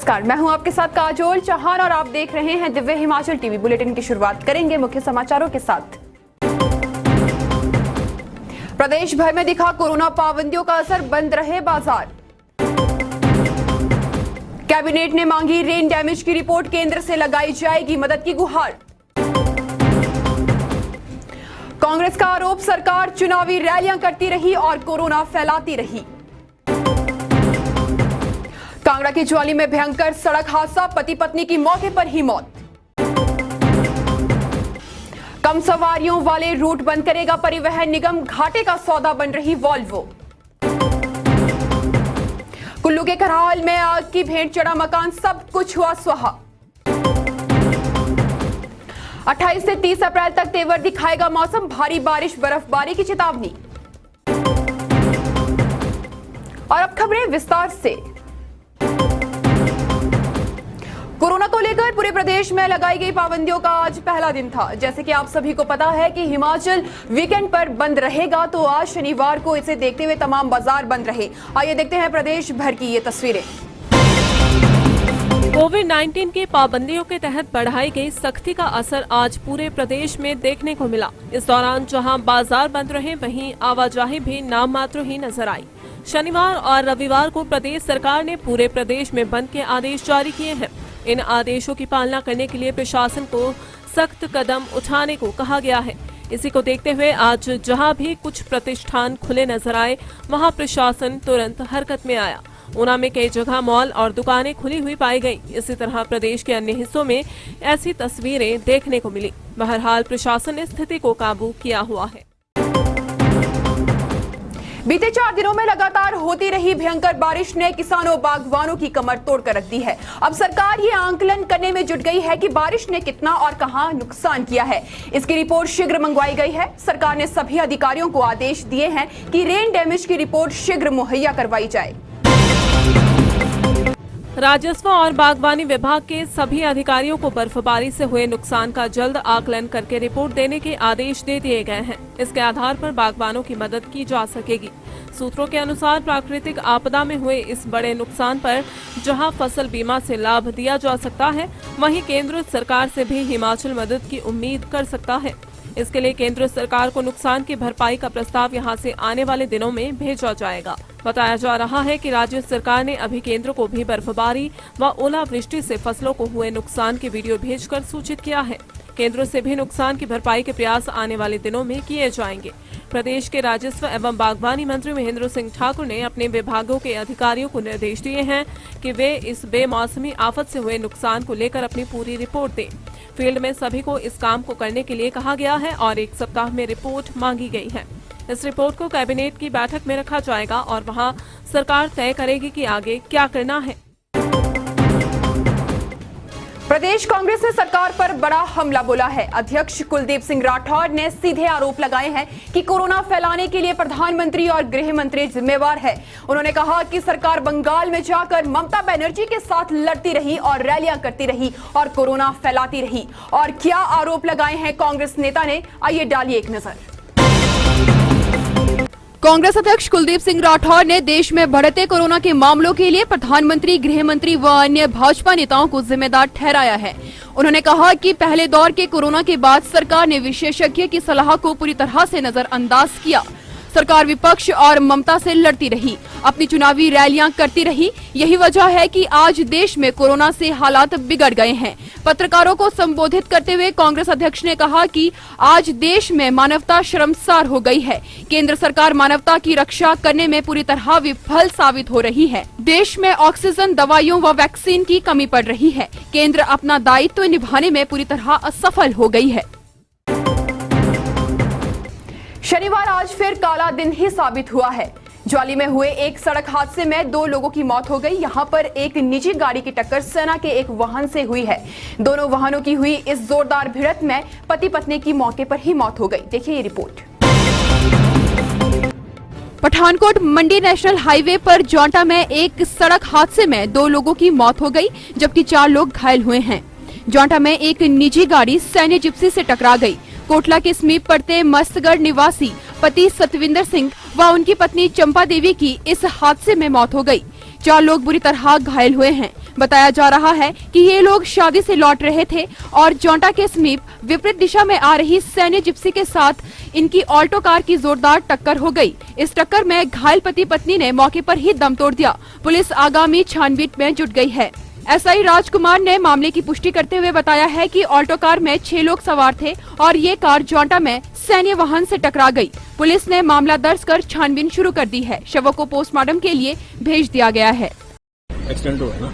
नमस्कार, मैं हूं आपके साथ काजोल चौहान और आप देख रहे हैं दिव्य हिमाचल टीवी। बुलेटिन की शुरुआत करेंगे मुख्य समाचारों के साथ। प्रदेश भर में दिखा कोरोना पाबंदियों का असर, बंद रहे बाजार। कैबिनेट ने मांगी रेन डैमेज की रिपोर्ट, केंद्र से लगाई जाएगी मदद की गुहार। कांग्रेस का आरोप, सरकार चुनावी रैलियां करती रही और कोरोना फैलाती रही। कांगड़ा की ज्वाली में भयंकर सड़क हादसा, पति पत्नी की मौके पर ही मौत। कम सवारियों वाले रूट बंद करेगा परिवहन निगम, घाटे का सौदा बन रही वॉल्वो। कुल्लू के करहाल में आग की भेंट चढ़ा मकान, सब कुछ हुआ स्वाहा। 28 से 30 अप्रैल तक तेवर दिखाएगा मौसम, भारी बारिश बर्फबारी की चेतावनी। और अब खबरें विस्तार से। कोरोना को लेकर पूरे प्रदेश में लगाई गई पाबंदियों का आज पहला दिन था। जैसे कि आप सभी को पता है कि हिमाचल वीकेंड पर बंद रहेगा, तो आज शनिवार को इसे देखते हुए तमाम बाजार बंद रहे। आइए देखते हैं प्रदेश भर की ये तस्वीरें। कोविड-19 की पाबंदियों के तहत बढ़ाई गई सख्ती का असर आज पूरे प्रदेश में देखने को मिला। इस दौरान जहां बाजार बंद रहे, वहीं आवाजाही भी नाम मात्र ही नजर आई। शनिवार और रविवार को प्रदेश सरकार ने पूरे प्रदेश में बंद के आदेश जारी किए हैं। इन आदेशों की पालना करने के लिए प्रशासन को सख्त कदम उठाने को कहा गया है। इसी को देखते हुए आज जहां भी कुछ प्रतिष्ठान खुले नजर आए, वहां प्रशासन तुरंत हरकत में आया। ऊना में कई जगह मॉल और दुकानें खुली हुई पाई गई। इसी तरह प्रदेश के अन्य हिस्सों में ऐसी तस्वीरें देखने को मिली। बहरहाल प्रशासन ने स्थिति को काबू किया हुआ है। बीते 4 दिनों में लगातार होती रही भयंकर बारिश ने किसानों बागवानों की कमर तोड़ कर रख दी है। अब सरकार ये आंकलन करने में जुट गई है कि बारिश ने कितना और कहां नुकसान किया है। इसकी रिपोर्ट शीघ्र मंगवाई गई है। सरकार ने सभी अधिकारियों को आदेश दिए हैं कि रेन डैमेज की रिपोर्ट शीघ्र मुहैया करवाई जाए। राजस्व और बागवानी विभाग के सभी अधिकारियों को बर्फबारी से हुए नुकसान का जल्द आकलन करके रिपोर्ट देने के आदेश दे दिए गए हैं। इसके आधार पर बागवानों की मदद की जा सकेगी। सूत्रों के अनुसार प्राकृतिक आपदा में हुए इस बड़े नुकसान पर जहां फसल बीमा से लाभ दिया जा सकता है, वहीं केंद्र सरकार से भी हिमाचल मदद की उम्मीद कर सकता है। इसके लिए केंद्र सरकार को नुकसान की भरपाई का प्रस्ताव यहां से आने वाले दिनों में भेजा जाएगा। बताया जा रहा है कि राज्य सरकार ने अभी केंद्र को भी बर्फबारी व ओलावृष्टि से फसलों को हुए नुकसान के वीडियो भेजकर सूचित किया है। केंद्र से भी नुकसान की भरपाई के प्रयास आने वाले दिनों में किए जाएंगे। प्रदेश के राजस्व एवं बागवानी मंत्री महेंद्र सिंह ठाकुर ने अपने विभागों के अधिकारियों को निर्देश दिए हैं कि वे इस बेमौसमी आफत से हुए नुकसान को लेकर अपनी पूरी रिपोर्ट दें। फील्ड में सभी को इस काम को करने के लिए कहा गया है और 1 सप्ताह में रिपोर्ट मांगी गई है। इस रिपोर्ट को कैबिनेट की बैठक में रखा जाएगा और वहां सरकार तय करेगी कि आगे क्या करना है। प्रदेश कांग्रेस ने सरकार पर बड़ा हमला बोला है। अध्यक्ष कुलदीप सिंह राठौर ने सीधे आरोप लगाए हैं कि कोरोना फैलाने के लिए प्रधानमंत्री और गृह मंत्री जिम्मेवार है। उन्होंने कहा कि सरकार बंगाल में जाकर ममता बनर्जी के साथ लड़ती रही और रैलियां करती रही और कोरोना फैलाती रही। और क्या आरोप लगाए हैं कांग्रेस नेता ने, आइए डालिए एक नजर। कांग्रेस अध्यक्ष कुलदीप सिंह राठौर ने देश में बढ़ते कोरोना के मामलों के लिए प्रधानमंत्री, गृह मंत्री व अन्य भाजपा नेताओं को जिम्मेदार ठहराया है। उन्होंने कहा कि पहले दौर के कोरोना के बाद सरकार ने विशेषज्ञ की सलाह को पूरी तरह से नजरअंदाज किया। सरकार विपक्ष और ममता से लड़ती रही, अपनी चुनावी रैलियां करती रही। यही वजह है कि आज देश में कोरोना से हालात बिगड़ गए हैं। पत्रकारों को संबोधित करते हुए कांग्रेस अध्यक्ष ने कहा कि आज देश में मानवता शर्मसार हो गई है। केंद्र सरकार मानवता की रक्षा करने में पूरी तरह विफल साबित हो रही है। देश में ऑक्सीजन, दवाइयों व वैक्सीन की कमी पड़ रही है। केंद्र अपना दायित्व निभाने में पूरी तरह असफल हो गई है। शनिवार आज फिर काला दिन ही साबित हुआ है। ज्वाली में हुए एक सड़क हादसे में 2 लोगों की मौत हो गई। यहां पर एक निजी गाड़ी की टक्कर सेना के एक वाहन से हुई है। दोनों वाहनों की हुई इस जोरदार भिड़ंत में पति पत्नी की मौके पर ही मौत हो गई। देखिए ये report. Pathankot Mandi national highway पर जोंटा में एक सड़क हादसे में 2 लोगों की मौत हो गई, जबकि 4 लोग घायल हुए हैं। जोंटा में एक निजी गाड़ी सैन्य जिप्सी से टकरा गई। कोटला के समीप पड़ते मस्तगढ़ निवासी पति सतविंदर सिंह व उनकी पत्नी चंपा देवी की इस हादसे में मौत हो गई। 4 लोग बुरी तरह घायल हुए हैं। बताया जा रहा है कि ये लोग शादी से लौट रहे थे और जोंटा के समीप विपरीत दिशा में आ रही सैन्य जिप्सी के साथ इनकी ऑल्टो कार की जोरदार टक्कर हो गई। इस टक्कर में घायल पति पत्नी ने मौके पर ही दम तोड़ दिया। पुलिस आगामी छानबीन में जुट गई है। एसआई राजकुमार ने मामले की पुष्टि करते हुए बताया है कि ऑल्टो कार में 6 लोग सवार थे और ये कार जोंटा में सैन्य वाहन से टकरा गई। पुलिस ने मामला दर्ज कर छानबीन शुरू कर दी है। शवों को पोस्टमार्टम के लिए भेज दिया गया है। एक्सीडेंट हुआ ना,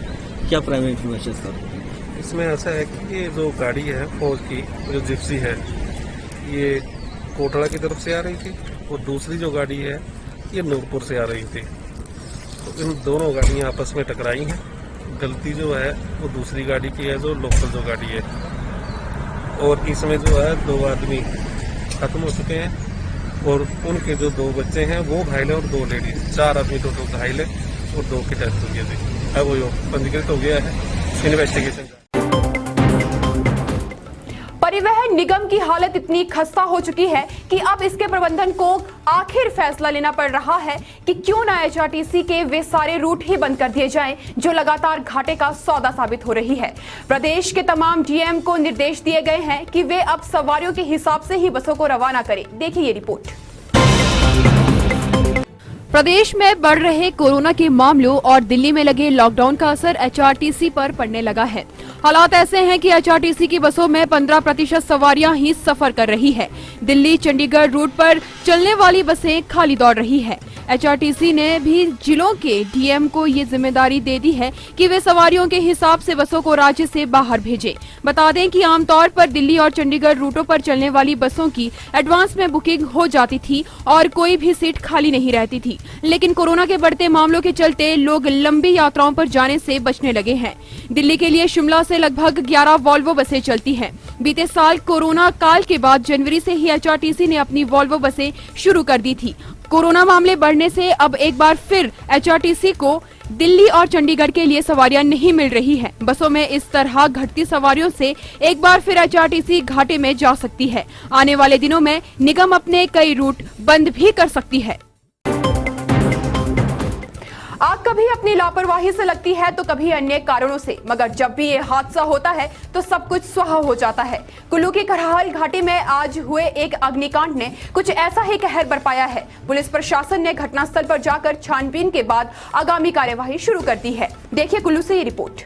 क्या प्राइमरी इन्फॉर्मेशन सर? इसमें ऐसा है कि ये जो गाड़ी है फौज की, जो जिप्सी है, ये कोटड़ा की तरफ से आ रही थी और दूसरी जो गाड़ी है ये नूरपुर से आ रही थी। तो इन दोनों गाड़ियाँ आपस में टकराई हैं। गलती जो है वो दूसरी गाड़ी की है, जो लोकल जो गाड़ी है, और इसमें जो है 2 आदमी खत्म हो चुके हैं और उनके जो 2 बच्चे हैं वो घायल है और 2 लेडीज, 4 आदमी टोटल घायल है और 2 की डेथ हो गई थी। अब वो पंजीकृत हो गया है इन्वेस्टिगेशन। परिवहन निगम की हालत इतनी खस्ता हो चुकी है कि अब इसके प्रबंधन को आखिर फैसला लेना पड़ रहा है कि क्यों ना एचआरटीसी के वे सारे रूट ही बंद कर दिए जाएं जो लगातार घाटे का सौदा साबित हो रही है। प्रदेश के तमाम डीएम को निर्देश दिए गए हैं कि वे अब सवारियों के हिसाब से ही बसों को रवाना करें। देखिए ये रिपोर्ट। प्रदेश में बढ़ रहे कोरोना के मामलों और दिल्ली में लगे लॉकडाउन का असर एचआरटीसी पर पड़ने लगा है। हालात ऐसे हैं कि एचआरटीसी की बसों में 15% सवारियां ही सफर कर रही है। दिल्ली चंडीगढ़ रूट पर चलने वाली बसें खाली दौड़ रही है। एचआरटीसी ने भी जिलों के डीएम को ये जिम्मेदारी दे दी है कि वे सवारियों के हिसाब से बसों को राज्य से बाहर भेजें। बता दें कि आमतौर पर दिल्ली और चंडीगढ़ रूटों पर चलने वाली बसों की एडवांस में बुकिंग हो जाती थी और कोई भी सीट खाली नहीं रहती थी, लेकिन कोरोना के बढ़ते मामलों के चलते लोग लंबी यात्राओं पर जाने से बचने लगे हैं। दिल्ली के लिए शिमला से लगभग 11 वॉल्वो बसें चलती हैं। बीते साल कोरोना काल के बाद जनवरी से ही एचआरटीसी ने अपनी वॉल्वो बसें शुरू कर दी थी। कोरोना मामले बढ़ने से अब एक बार फिर एचआरटीसी को दिल्ली और चंडीगढ़ के लिए सवारियां नहीं मिल रही है। बसों में इस तरह घटती सवारियों से एक बार फिर एचआरटीसी घाटे में जा सकती है। आने वाले दिनों में निगम अपने कई रूट बंद भी कर सकती है। आग कभी अपनी लापरवाही से लगती है तो कभी अन्य कारणों से, मगर जब भी ये हादसा होता है तो सब कुछ स्वाहा हो जाता है। कुल्लू की करहाल घाटी में आज हुए एक अग्निकांड ने कुछ ऐसा ही कहर बरपाया है। पुलिस प्रशासन ने घटनास्थल पर जाकर छानबीन के बाद आगामी कार्यवाही शुरू कर दी है। देखिए कुल्लू से ये रिपोर्ट।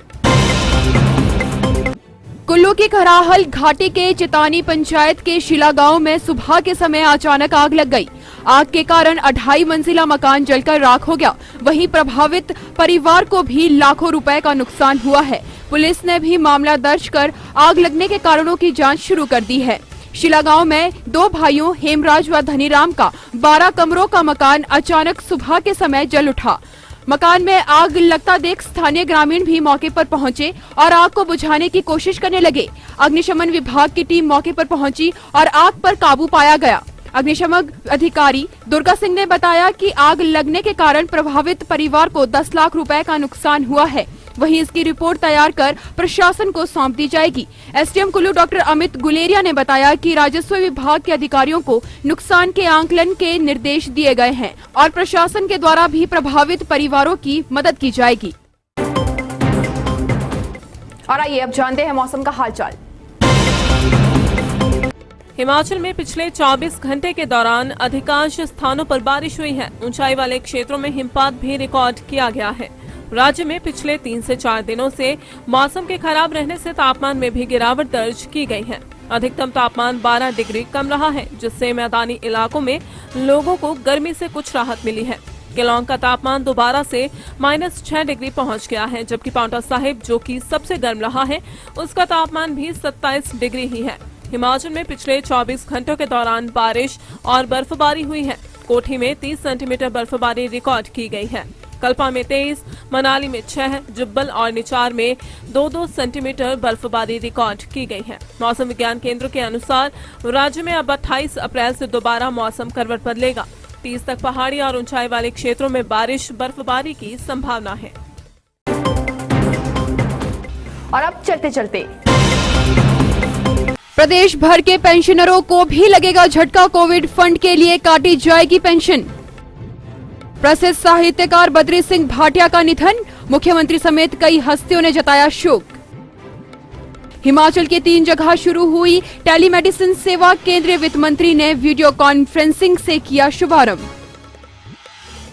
कुल्लू की खराहल घाटी के चितानी पंचायत के शिला गांव में सुबह के समय अचानक आग लग गई। आग के कारण 2.5 मंजिला मकान जलकर राख हो गया। वहीं प्रभावित परिवार को भी लाखों रुपए का नुकसान हुआ है। पुलिस ने भी मामला दर्ज कर आग लगने के कारणों की जांच शुरू कर दी है। शिला गांव में 2 भाइयों हेमराज व धनीराम का 12 कमरों का मकान अचानक सुबह के समय जल उठा। मकान में आग लगता देख स्थानीय ग्रामीण भी मौके पर पहुंचे और आग को बुझाने की कोशिश करने लगे। अग्निशमन विभाग की टीम मौके पर पहुंची और आग पर काबू पाया गया। अग्निशमन अधिकारी दुर्गा सिंह ने बताया कि आग लगने के कारण प्रभावित परिवार को 10 लाख रुपए का नुकसान हुआ है। वहीं इसकी रिपोर्ट तैयार कर प्रशासन को सौंप दी जाएगी। एसडीएम कुल्लू डॉक्टर अमित गुलेरिया ने बताया कि राजस्व विभाग के अधिकारियों को नुकसान के आंकलन के निर्देश दिए गए हैं और प्रशासन के द्वारा भी प्रभावित परिवारों की मदद की जाएगी। और आइए अब जानते हैं मौसम का हालचाल। हिमाचल में पिछले 24 घंटे के दौरान अधिकांश स्थानों पर बारिश हुई है। ऊंचाई वाले क्षेत्रों में हिमपात भी रिकॉर्ड किया गया है। राज्य में पिछले 3 से 4 दिनों से मौसम के खराब रहने से तापमान में भी गिरावट दर्ज की गई है। अधिकतम तापमान 12 डिग्री कम रहा है, जिससे मैदानी इलाकों में लोगों को गर्मी से कुछ राहत मिली है। केलांग का तापमान दोबारा से -6 डिग्री पहुंच गया है, जबकि पांवटा साहिब जो कि सबसे गर्म रहा है उसका तापमान भी 27 डिग्री ही है। हिमाचल में पिछले 24 घंटों के दौरान बारिश और बर्फबारी हुई है। कोठी में 30 सेंटीमीटर बर्फबारी रिकॉर्ड की गई है। कल्पा में 23, मनाली में 6, जुब्बल और निचार में 2-2 सेंटीमीटर बर्फबारी रिकॉर्ड की गई है। मौसम विज्ञान केंद्र के अनुसार राज्य में अब 28 अप्रैल से दोबारा मौसम करवट बदलेगा। 30 तक पहाड़ी और ऊंचाई वाले क्षेत्रों में बारिश बर्फबारी की संभावना है। और अब चलते चलते प्रदेश भर के पेंशनरों को भी लगेगा झटका। कोविड फंड के लिए काटी जाएगी पेंशन। प्रसिद्ध साहित्यकार बद्री सिंह भाटिया का निधन, मुख्यमंत्री समेत कई हस्तियों ने जताया शोक। हिमाचल के 3 जगह शुरू हुई टेलीमेडिसिन सेवा, केंद्रीय वित्त मंत्री ने वीडियो कॉन्फ्रेंसिंग से किया शुभारंभ।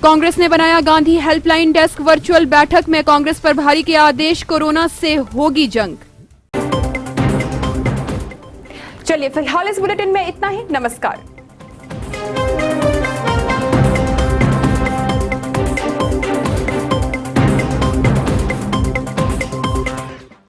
कांग्रेस ने बनाया गांधी हेल्पलाइन डेस्क, वर्चुअल बैठक में कांग्रेस प्रभारी के आदेश, कोरोना से होगी जंग। चलिए फिलहाल इस बुलेटिन में इतना ही। नमस्कार।